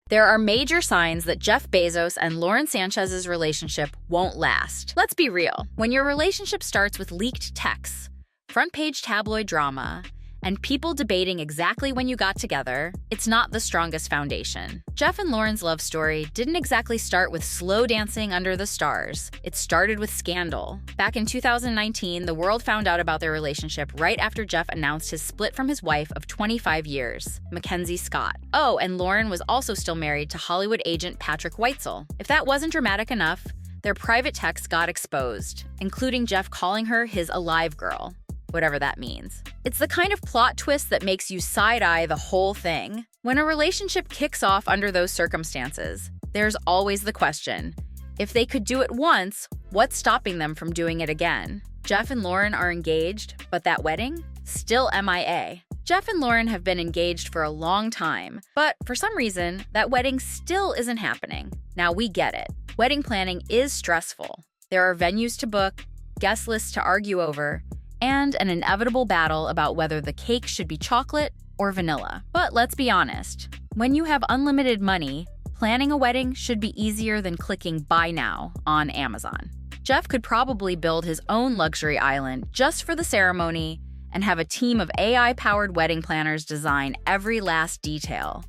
There are major signs that Jeff Bezos and Lauren Sanchez's relationship won't last. Let's be real. When your relationship starts with leaked texts, front-page tabloid drama, and people debating exactly when you got together, it's not the strongest foundation. Jeff and Lauren's love story didn't exactly start with slow dancing under the stars. It started with scandal. Back in 2019, the world found out about their relationship right after Jeff announced his split from his wife of 25 years, Mackenzie Scott. Oh, and Lauren was also still married to Hollywood agent Patrick Weitzel. If that wasn't dramatic enough, their private texts got exposed, including Jeff calling her his alive girl, whatever that means. It's the kind of plot twist that makes you side-eye the whole thing. When a relationship kicks off under those circumstances, there's always the question, if they could do it once, what's stopping them from doing it again? Jeff and Lauren are engaged, but that wedding? Still MIA. Jeff and Lauren have been engaged for a long time, but for some reason, that wedding still isn't happening. Now we get it. Wedding planning is stressful. There are venues to book, guest lists to argue over, and an inevitable battle about whether the cake should be chocolate or vanilla. But let's be honest, when you have unlimited money, planning a wedding should be easier than clicking buy now on Amazon. Jeff could probably build his own luxury island just for the ceremony and have a team of AI-powered wedding planners design every last detail.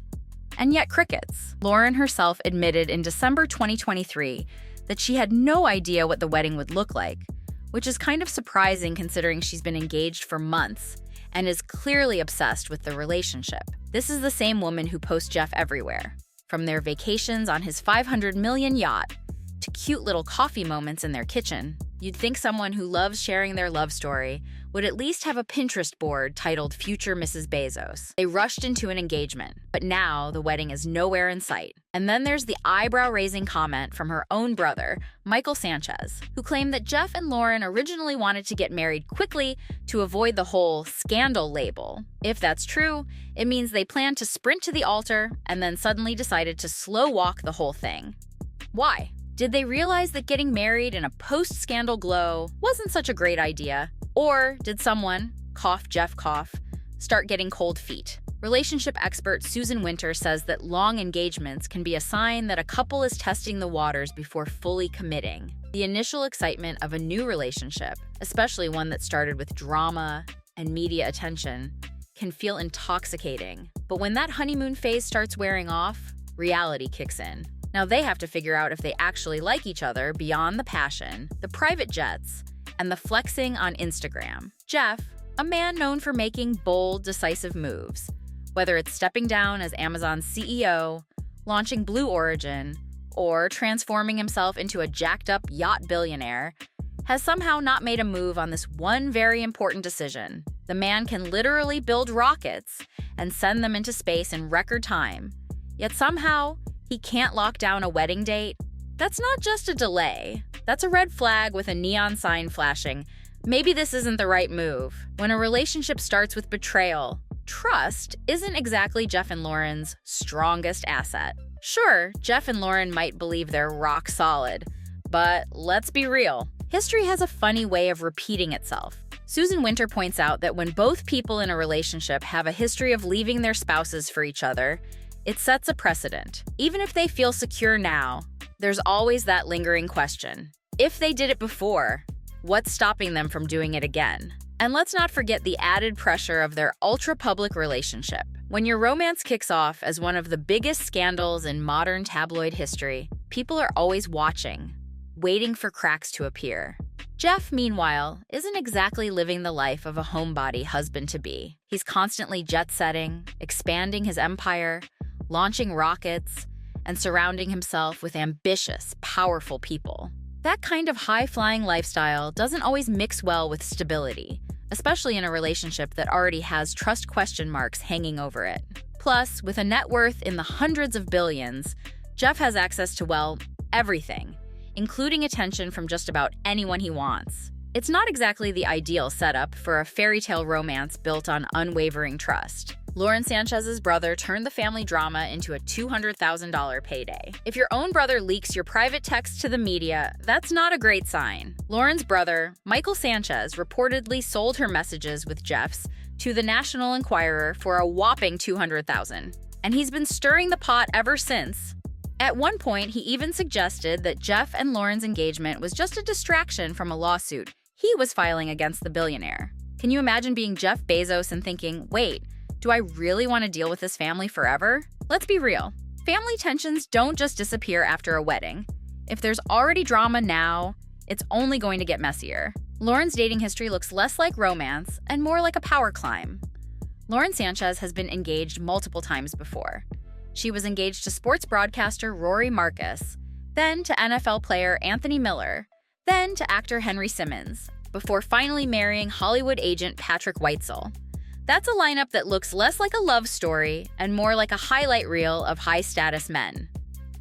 And yet crickets. Lauren herself admitted in December 2023 that she had no idea what the wedding would look like, which is kind of surprising considering she's been engaged for months and is clearly obsessed with the relationship. This is the same woman who posts Jeff everywhere, from their vacations on his $500 million yacht to cute little coffee moments in their kitchen. You'd think someone who loves sharing their love story would at least have a Pinterest board titled Future Mrs. Bezos. They rushed into an engagement, but now the wedding is nowhere in sight. And then there's the eyebrow-raising comment from her own brother, Michael Sanchez, who claimed that Jeff and Lauren originally wanted to get married quickly to avoid the whole scandal label. If that's true, it means they planned to sprint to the altar and then suddenly decided to slow walk the whole thing. Why? Did they realize that getting married in a post-scandal glow wasn't such a great idea? Or did someone, cough Jeff cough, start getting cold feet? Relationship expert Susan Winter says that long engagements can be a sign that a couple is testing the waters before fully committing. The initial excitement of a new relationship, especially one that started with drama and media attention, can feel intoxicating. But when that honeymoon phase starts wearing off, reality kicks in. Now they have to figure out if they actually like each other beyond the passion, the private jets, and the flexing on Instagram. Jeff, a man known for making bold, decisive moves, whether it's stepping down as Amazon's CEO, launching Blue Origin, or transforming himself into a jacked-up yacht billionaire, has somehow not made a move on this one very important decision. The man can literally build rockets and send them into space in record time, yet somehow he can't lock down a wedding date. That's not just a delay. That's a red flag with a neon sign flashing. Maybe this isn't the right move. When a relationship starts with betrayal, trust isn't exactly Jeff and Lauren's strongest asset. Sure, Jeff and Lauren might believe they're rock solid, but let's be real. History has a funny way of repeating itself. Susan Winter points out that when both people in a relationship have a history of leaving their spouses for each other, it sets a precedent. Even if they feel secure now, there's always that lingering question. If they did it before, what's stopping them from doing it again? And let's not forget the added pressure of their ultra-public relationship. When your romance kicks off as one of the biggest scandals in modern tabloid history, people are always watching, waiting for cracks to appear. Jeff, meanwhile, isn't exactly living the life of a homebody husband-to-be. He's constantly jet-setting, expanding his empire, launching rockets, and surrounding himself with ambitious, powerful people. That kind of high-flying lifestyle doesn't always mix well with stability, especially in a relationship that already has trust question marks hanging over it. Plus, with a net worth in the hundreds of billions, Jeff has access to, well, everything, including attention from just about anyone he wants. It's not exactly the ideal setup for a fairy tale romance built on unwavering trust. Lauren Sanchez's brother turned the family drama into a $200,000 payday. If your own brother leaks your private text to the media, that's not a great sign. Lauren's brother, Michael Sanchez, reportedly sold her messages with Jeff's to the National Enquirer for a whopping $200,000. and he's been stirring the pot ever since. At one point, he even suggested that Jeff and Lauren's engagement was just a distraction from a lawsuit he was filing against the billionaire. Can you imagine being Jeff Bezos and thinking, wait, do I really want to deal with this family forever? Let's be real. Family tensions don't just disappear after a wedding. If there's already drama now, it's only going to get messier. Lauren's dating history looks less like romance and more like a power climb. Lauren Sanchez has been engaged multiple times before. She was engaged to sports broadcaster Rory Marcus, then to NFL player Anthony Miller, then to actor Henry Simmons, before finally marrying Hollywood agent Patrick Weitzel. That's a lineup that looks less like a love story and more like a highlight reel of high-status men.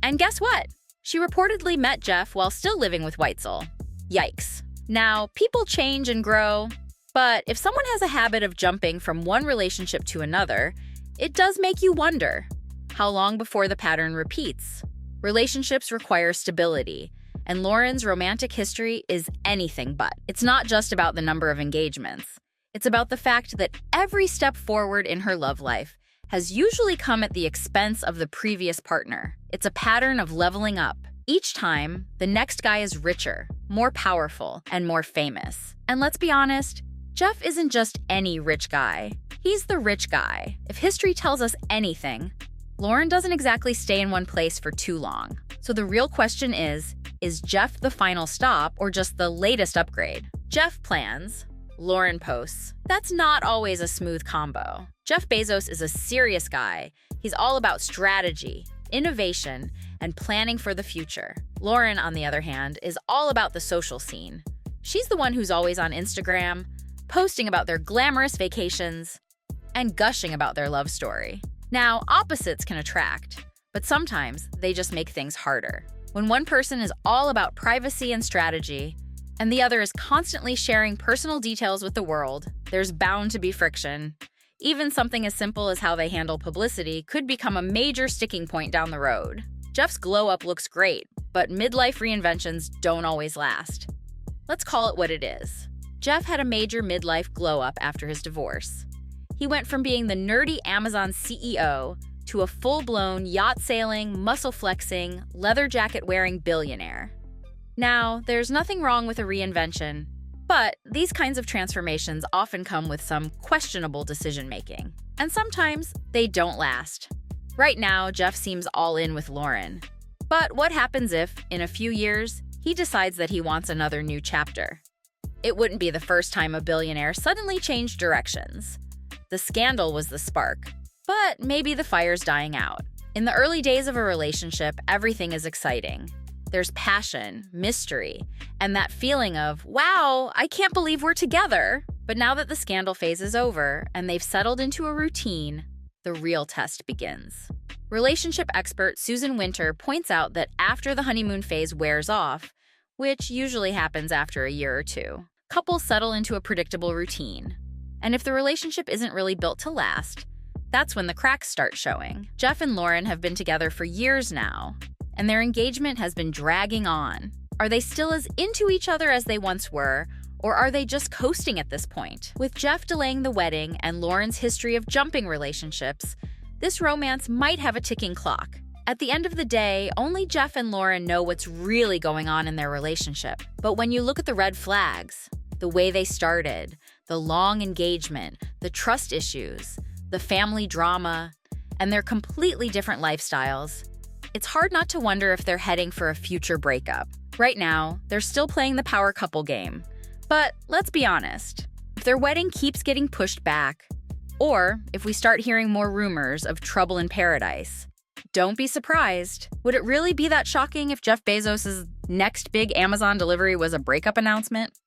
And guess what? She reportedly met Jeff while still living with Weitzel. Yikes. Now, people change and grow, but if someone has a habit of jumping from one relationship to another, it does make you wonder, how long before the pattern repeats? Relationships require stability, and Lauren's romantic history is anything but. It's not just about the number of engagements. It's about the fact that every step forward in her love life has usually come at the expense of the previous partner. It's a pattern of leveling up. Each time, the next guy is richer, more powerful, and more famous. And let's be honest, Jeff isn't just any rich guy. He's the rich guy. If history tells us anything, Lauren doesn't exactly stay in one place for too long. So the real question is Jeff the final stop or just the latest upgrade? Jeff plans, Lauren posts. That's not always a smooth combo. Jeff Bezos is a serious guy. He's all about strategy, innovation, and planning for the future. Lauren, on the other hand, is all about the social scene. She's the one who's always on Instagram, posting about their glamorous vacations, and gushing about their love story. Now, opposites can attract, but sometimes they just make things harder. When one person is all about privacy and strategy, and the other is constantly sharing personal details with the world, there's bound to be friction. Even something as simple as how they handle publicity could become a major sticking point down the road. Jeff's glow-up looks great, but midlife reinventions don't always last. Let's call it what it is. Jeff had a major midlife glow-up after his divorce. He went from being the nerdy Amazon CEO to a full-blown yacht-sailing, muscle-flexing, leather jacket-wearing billionaire. Now, there's nothing wrong with a reinvention, but these kinds of transformations often come with some questionable decision-making, and sometimes they don't last. Right now, Jeff seems all in with Lauren. But what happens if, in a few years, he decides that he wants another new chapter? It wouldn't be the first time a billionaire suddenly changed directions. The scandal was the spark, but maybe the fire's dying out. In the early days of a relationship, everything is exciting. There's passion, mystery, and that feeling of, wow, I can't believe we're together. But now that the scandal phase is over and they've settled into a routine, the real test begins. Relationship expert Susan Winter points out that after the honeymoon phase wears off, which usually happens after a year or two, couples settle into a predictable routine. And if the relationship isn't really built to last, that's when the cracks start showing. Jeff and Lauren have been together for years now, and their engagement has been dragging on. Are they still as into each other as they once were, or are they just coasting at this point? With Jeff delaying the wedding and Lauren's history of jumping relationships, this romance might have a ticking clock. At the end of the day, only Jeff and Lauren know what's really going on in their relationship. But when you look at the red flags, the way they started, the long engagement, the trust issues, the family drama, and their completely different lifestyles, it's hard not to wonder if they're heading for a future breakup. Right now, they're still playing the power couple game. But let's be honest, if their wedding keeps getting pushed back, or if we start hearing more rumors of trouble in paradise, don't be surprised. Would it really be that shocking if Jeff Bezos' next big Amazon delivery was a breakup announcement?